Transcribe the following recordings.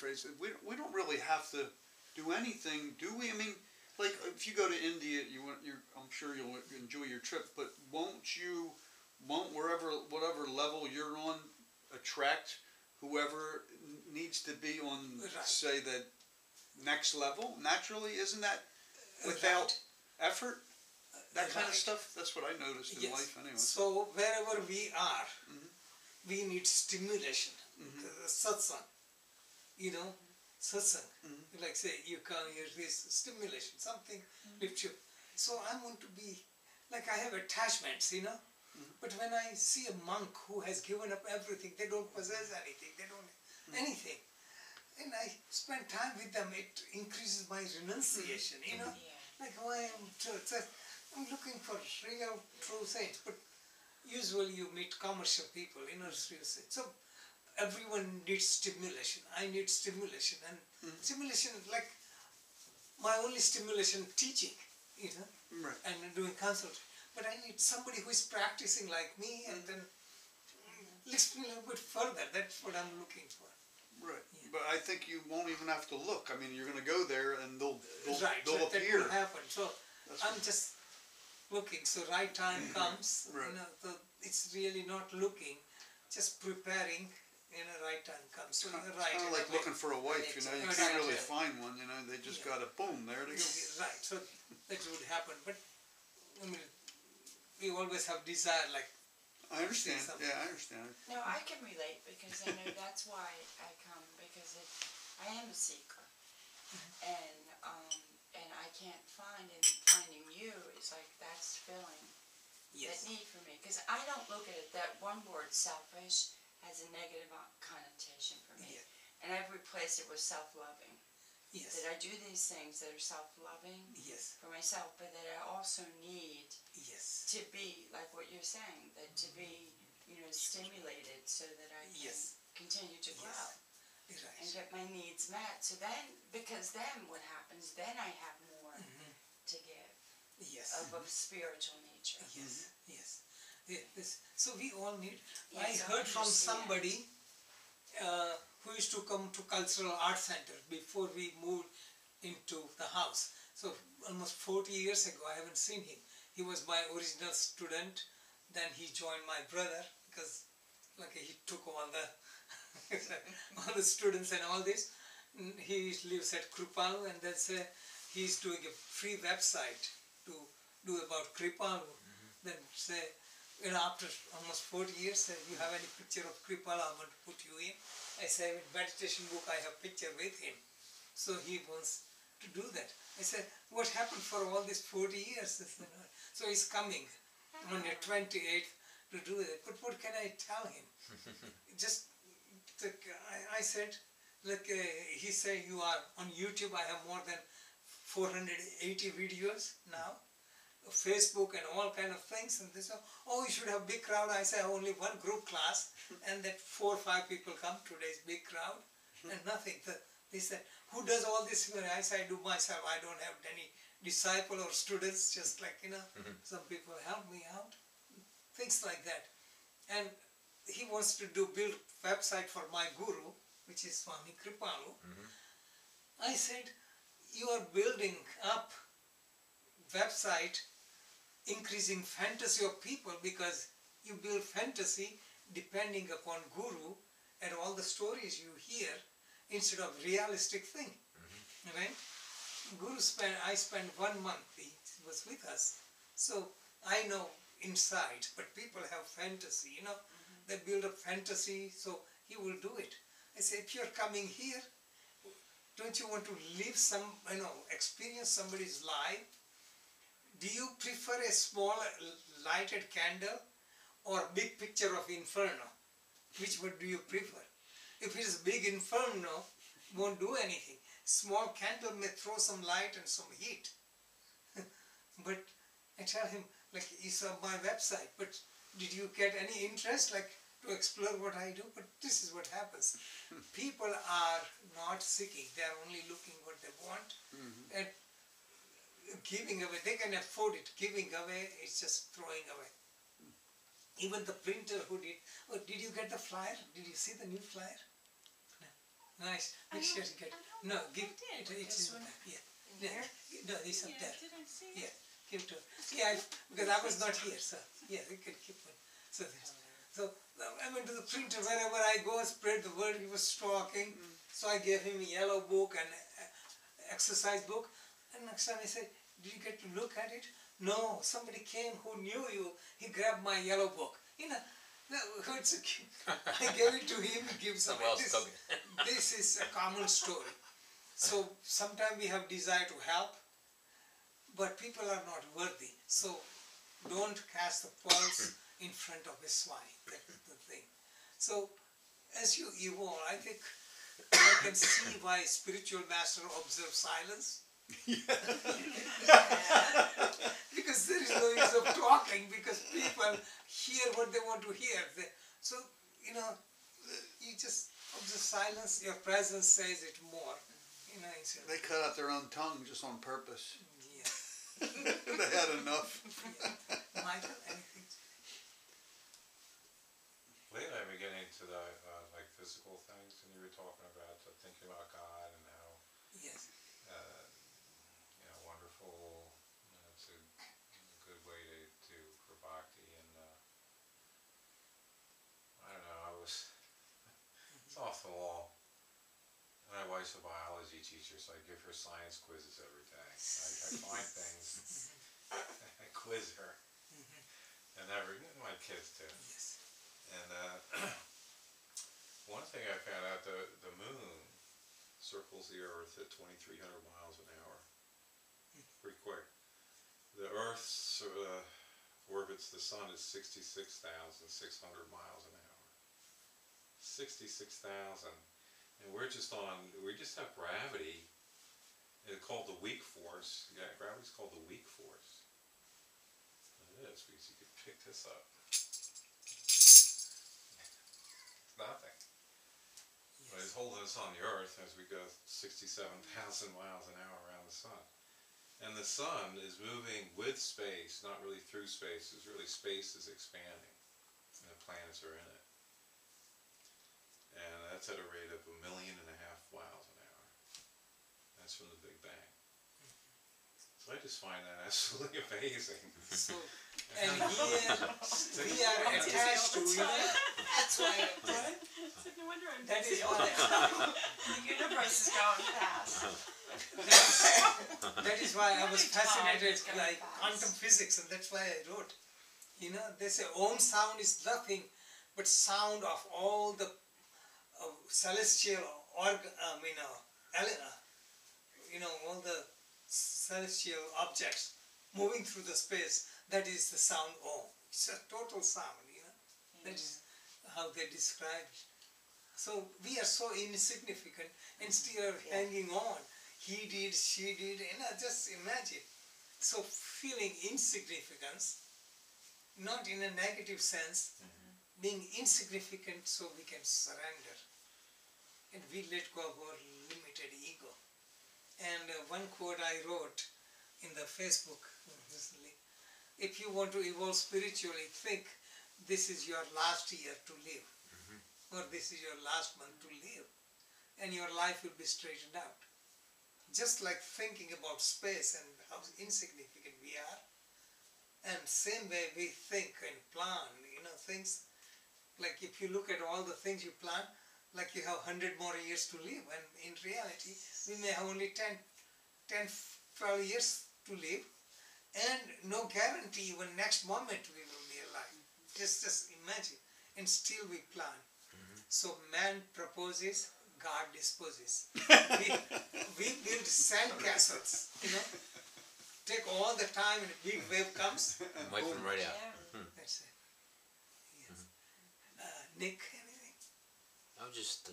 phrase. We don't really have to do anything, do we? I mean, like if you go to India, I'm sure you'll enjoy your trip, but won't whatever level you're on attract whoever needs to be on, say, the next level naturally? Isn't that without effort? That kind of stuff. That's what I noticed in life anyway. So wherever we are, we need stimulation. Satsang, satsang. Like say you come here, this stimulation, something lifts you. So I want to be like I have attachments, But when I see a monk who has given up everything, they don't possess anything, they don't anything, and I spend time with them, it increases my renunciation, Like why I'm looking for real, true saints, but usually you meet commercial people, real saints. So everyone needs stimulation. I need stimulation, and stimulation like my only stimulation teaching, and doing consultation. But I need somebody who is practicing like me, and then lifts me a little bit further. That's what I'm looking for. Right, but I think you won't even have to look. I mean, you're going to go there, and they'll appear. That will happen. So I'm just looking. So right time comes. So it's really not looking, just preparing. Right time comes. So it's kind of like looking for a wife. You can't really find one. They just got a boom. There they go. Right. So that would happen, but I mean, we always have desire, like. I understand. Yeah, I understand. No, I can relate because I know that's why I come, because I am a seeker, and I can't finding you is like that's filling that need for me, because I don't look at it that one word selfish has a negative connotation for me, and I've replaced it with self-loving. That I do these things that are self-loving for myself, but that I also need to be, like what you're saying, that to be, stimulated so that I can continue to grow and get my needs met. So then, because then what happens, then I have more to give of a spiritual nature. So we all need, I heard from somebody who used to come to Cultural Arts Center before we moved into the house. So almost 40 years ago, I haven't seen him. He was my original student. Then he joined my brother because like he took all the students and all this. And he lives at Kripalu, and then he's doing a free website to do about Kripalu. Then after almost 40 years, you have any picture of Kripalu, I want to put you in. I say, in meditation book, I have picture with him. So he wants to do that. I said, what happened for all these 40 years? So he's coming on the 28th to do that. But what can I tell him? Just, I said, he said, you are on YouTube, I have more than 480 videos now. Facebook and all kind of things, and they say, oh, you should have big crowd. I say only one group class, and that 4 or 5 people come. Today's big crowd, and nothing. They said, who does all this? I say, I do myself. I don't have any disciple or students. Just like some people help me out, things like that. And he wants to build website for my guru, which is Swami Kripalu. I said, you are building up website increasing fantasy of people, because you build fantasy depending upon guru and all the stories you hear instead of realistic thing. Right? I spent 1 month, he was with us, so I know inside, but people have fantasy, they build up fantasy, so he will do it. I say, if you're coming here, don't you want to live experience somebody's life? Do you prefer a small lighted candle or big picture of inferno? Which one do you prefer? If it is big inferno, won't do anything. Small candle may throw some light and some heat. But I tell him, like, you saw my website, but did you get any interest, like, to explore what I do? But this is what happens. People are not seeking, they are only looking what they want. And giving away, they can afford it. Giving away is just throwing away. Even the printer who did you get the flyer? Did you see the new flyer? No. Nice. Make sure you get. No, give it. It's in the back. Yeah. Yeah. No, this up there. Did I see Yeah. Give it to. Yeah, because I was not here, so yeah, you can keep one. So that's. So I went to the printer. Wherever I go, spread the word. He was talking. So I gave him a yellow book and exercise book. And next time I said, "Did you get to look at it?" No, somebody came who knew you. He grabbed my yellow book. No, it's a cute. I gave it to him. He gives it. This is a common story. So sometimes we have desire to help, but people are not worthy. So don't cast the pearls in front of a swine. That's the thing. So as you evolve, I think I can see why spiritual master observe silence. Because there is no use of talking, because people hear what they want to hear. So, you just observe silence, your presence says it more. They cut out their own tongue just on purpose. Yeah. They had enough. Yeah. Michael, anything? Lately I've been getting into the like physical things, and you were talking about thinking about God and how Yes. wonderful. It's a good way to for bhakti, and I don't know. It's off the wall. My wife's a biology teacher, so I give her science quizzes every day. I find things. I quiz her, and my kids too. Yes. And one thing I found out, the moon circles the Earth at 2,300 miles an hour. Pretty quick. The Earth's orbits the Sun is 66,600 miles an hour. 66,000. And we just have gravity. It's called the weak force. Yeah, gravity's called the weak force. It is, because you can pick this up. It's nothing. Yes. But it's holding us on the Earth as we go 67,000 miles an hour around the Sun. And the Sun is moving with space, not really through space. It's really space is expanding, and the planets are in it. And that's at a rate of 1.5 million miles an hour. That's from the Big Bang. So I just find that absolutely amazing. So, and here we are attached to, That's why no wonder I'm busy all the time. The universe is going fast. That is why I was fascinated by quantum physics, and that's why I wrote. They say Om sound is nothing but sound of all the celestial all the celestial objects moving through the space. That is the sound Om. It's a total sound, That is how they describe it. So we are so insignificant and still hanging on. He did, she did, just imagine. So feeling insignificance, not in a negative sense, being insignificant so we can surrender. And we let go of our limited ego. And one quote I wrote in the Facebook recently, if you want to evolve spiritually, think this is your last year to live, or this is your last month to live, and your life will be straightened out. Just like thinking about space and how insignificant we are, and same way we think and plan, things. Like if you look at all the things you plan, like you have 100 more years to live, and in reality we may have only 10, 12 years to live, and no guarantee even next moment we will be alive. Just imagine, and still we plan. So man proposes, God disposes. we build sand castles, take all the time and a big wave comes. Wait for them right out. That's it. Yes. Nick, anything? I was just,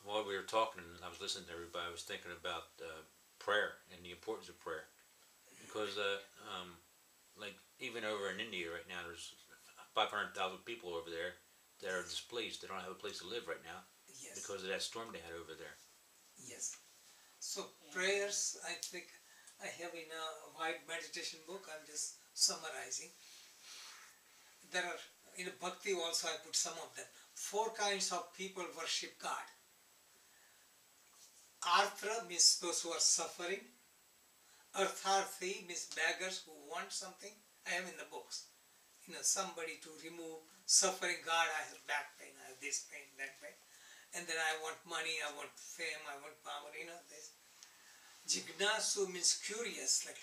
while we were talking and I was listening to everybody, I was thinking about prayer and the importance of prayer. Because, like, even over in India right now, there's 500,000 people over there that are displeased. They don't have a place to live right now because of that storm they had over there. Yes. So prayers, I think I have in a white meditation book, I'm just summarizing. There are, in Bhakti also I put some of them. 4 kinds of people worship God. Arthra means those who are suffering. Artharthi means beggars who want something. I have in the books. You know, somebody to remove suffering. God, I have back pain, I have this pain, that pain. And then I want money, I want fame, I want power, you know this. Jignasu means curious, like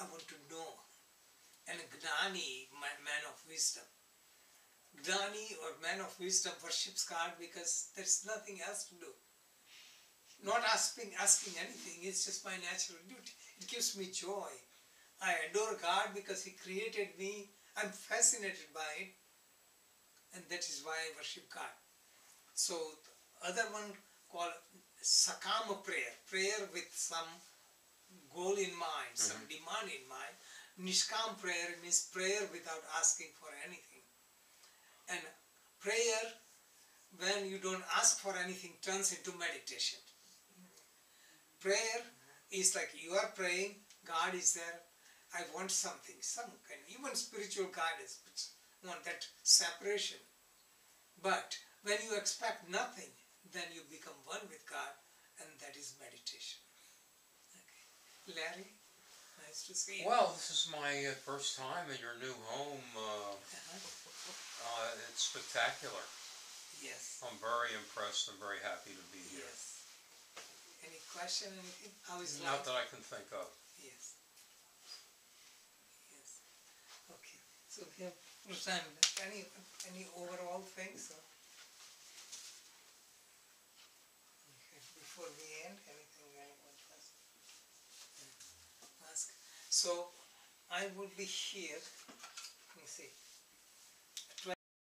I want to know. And Gnani, man of wisdom. Gnani or man of wisdom worships God because there's nothing else to do. Not asking anything, it's just my natural duty. It gives me joy. I adore God because He created me. I'm fascinated by it. And that is why I worship God. So the other one called Sakama prayer. Prayer with some goal in mind, some demand in mind. Nishkam prayer means prayer without asking for anything. And prayer, when you don't ask for anything, turns into meditation. Prayer is like you are praying, God is there, I want something, some kind, even spiritual guidance, but want that separation. But when you expect nothing, then you become one with God, and that is meditation. Okay. Larry, nice to see you. Well, this is my first time in your new home. It's spectacular. Yes. I'm very impressed and very happy to be here. Yes. Any question, anything? How is life? Not that I can think of. Yes. Yes. Okay. So we have time. Any overall things? Okay. Before we end, anything anyone has ask? So I will be here. Let me see.